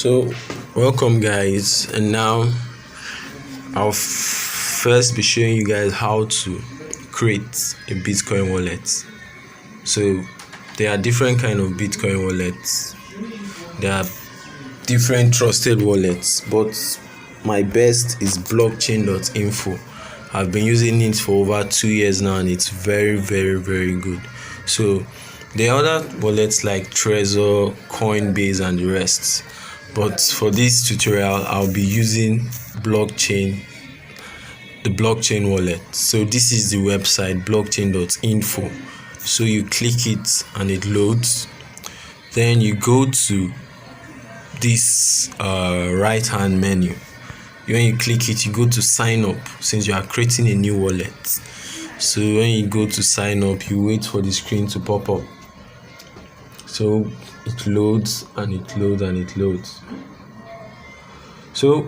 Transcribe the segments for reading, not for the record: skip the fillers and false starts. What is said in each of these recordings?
So, welcome guys, and now I'll first be showing you guys how to create a Bitcoin wallet. So, there are different kind of Bitcoin wallets. There are different trusted wallets, but my best is blockchain.info. I've been using it for over 2 years now, and it's very good. So there are other wallets like Trezor, Coinbase, and the rest. But for this tutorial, I'll be using the blockchain wallet. So this is the website blockchain.info. So you click it and it loads. Then you go to this right hand menu. When you click it, you go to sign up, since you are creating a new wallet. So when you go to sign up, you wait for the screen to pop up. So it loads and it loads and it loads. So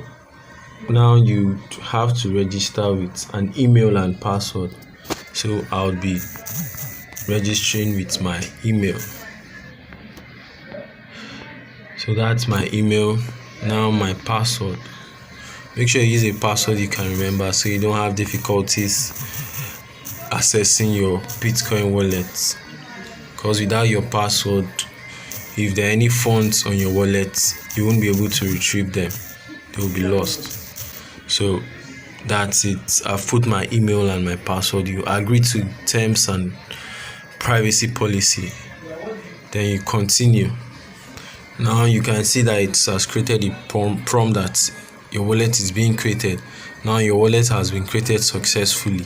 now you have to register with an email and password. So I'll be registering with my email. So that's my email. Now my password. Make sure you use a password you can remember, so you don't have difficulties accessing your Bitcoin wallet. Because without your password, if there are any funds on your wallet, you won't be able to retrieve them. They will be lost. So that's it. I've put my email and my password. You agree to terms and privacy policy. Then you continue. Now you can see that it has created a prompt that your wallet is being created. Now your wallet has been created successfully.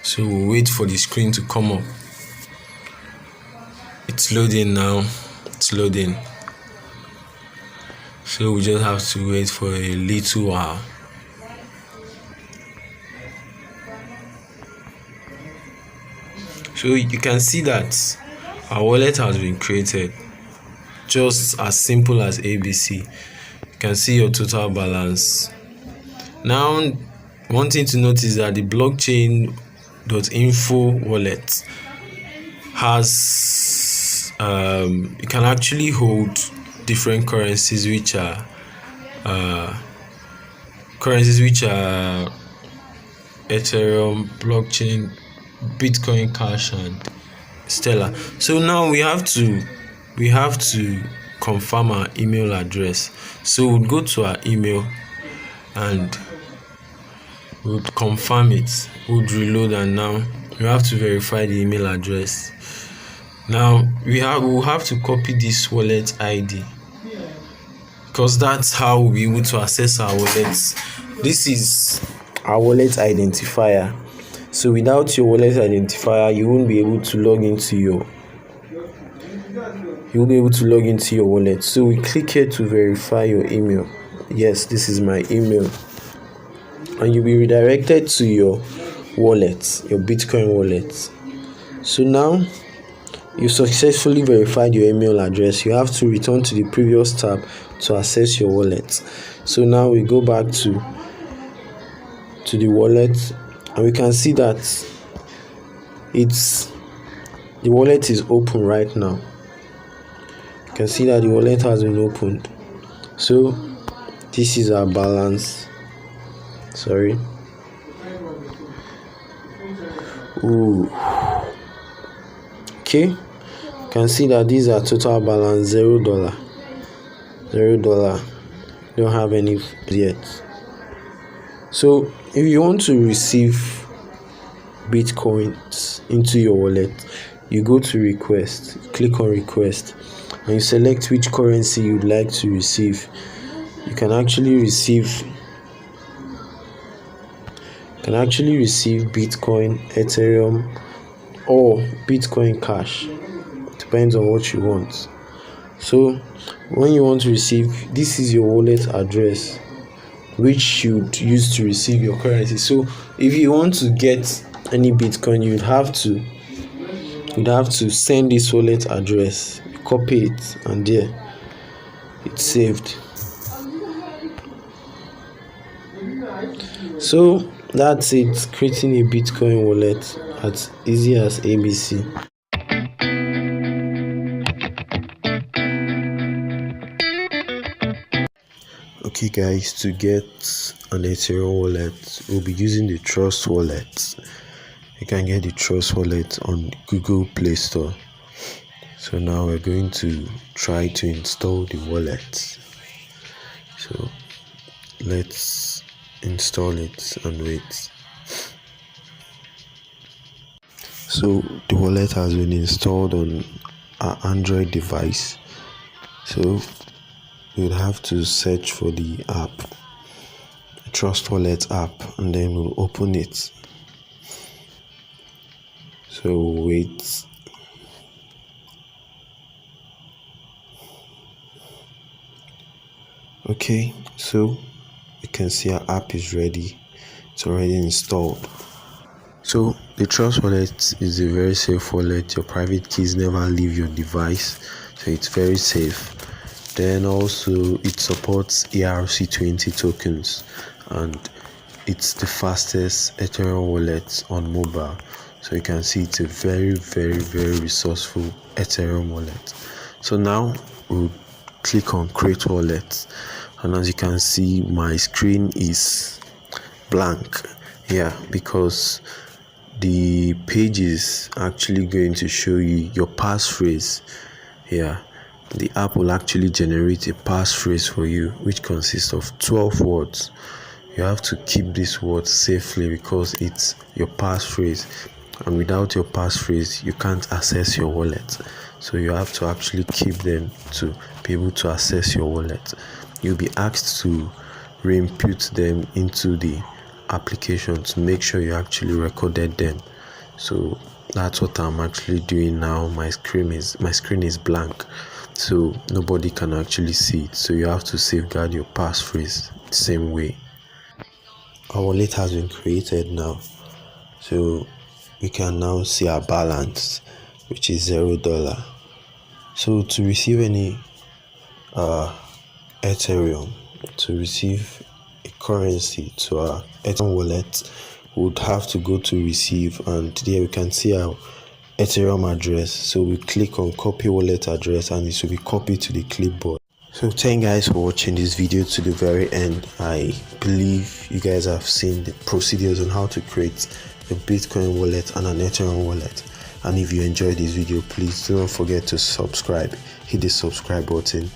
So we'll wait for the screen to come up. It's loading now. It's loading. So we just have to wait for a little while. So you can see that our wallet has been created. Just as simple as ABC. You can see your total balance. Now, one thing to notice is that the blockchain.info wallet has you can actually hold different currencies which are Ethereum, blockchain, Bitcoin Cash, and Stellar. So now we have to confirm our email address. So we'll go to our email and we'll confirm it. We'll reload, and now we have to verify the email address. Now we'll have to copy this wallet ID, because that's how we'll be able to access our wallets. This is our wallet identifier. So without your wallet identifier, you won't be able to log into your wallet. So we click here to verify your email. Yes, this is my email, and you'll be redirected to your wallet, your Bitcoin wallet. So now you successfully verified your email address. You have to return to the previous tab to access your wallet. So now we go back to the wallet, and we can see that the wallet is open right now. You can see that the wallet has been opened. So this is our balance. Okay, you can see that these are total balance $0. Don't have any yet. So if you want to receive Bitcoins into your wallet, you go to request, click on request, and you select which currency you'd like to receive. You can actually receive Bitcoin, Ethereum, or Bitcoin Cash. Depends on what you want. So when you want to receive, this is your wallet address which you'd use to receive your currency. So if you want to get any Bitcoin, you'd have to send this wallet address, copy it, and there it's saved. So that's it, creating a Bitcoin wallet as easy as ABC. Okay guys, to get an Ethereum wallet, we'll be using the Trust Wallet. You can get the Trust Wallet on Google Play Store. So now we're going to try to install the wallet. So let's install it and wait. So the wallet has been installed on our Android device. So we'll have to search for the app, Trust Wallet app, and then we'll open it. So wait. Okay, so you can see our app is ready. It's already installed. So the Trust Wallet is a very safe wallet. Your private keys never leave your device, so it's very safe. Then also it supports ERC20 tokens, and it's the fastest Ethereum wallet on mobile. So you can see it's a very resourceful Ethereum wallet. So now we'll click on create wallet, and as you can see my screen is blank here because the page is actually going to show you your passphrase here. The app will actually generate a passphrase for you, which consists of 12 words. You have to keep this word safely because it's your passphrase, and without your passphrase you can't access your wallet. So you have to actually keep them to be able to access your wallet. You'll be asked to re-input them into the application to make sure you actually recorded them. So that's what I'm actually doing now. My screen is blank, so nobody can actually see it. So you have to safeguard your passphrase the same way. Our wallet has been created now, so we can now see our balance, which is $0. So to receive any Ethereum, to receive a currency to our Ethereum wallet, we would have to go to receive, and there we can see our Ethereum address. So we click on copy wallet address and it will be copied to the clipboard. So thank you guys for watching this video to the very end. I believe you guys have seen the procedures on how to create a Bitcoin wallet and an Ethereum wallet. And if you enjoyed this video, please do not forget to subscribe. Hit the subscribe button,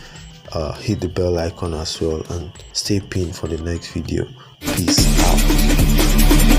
hit the bell icon as well, and stay pinned for the next video. Peace out.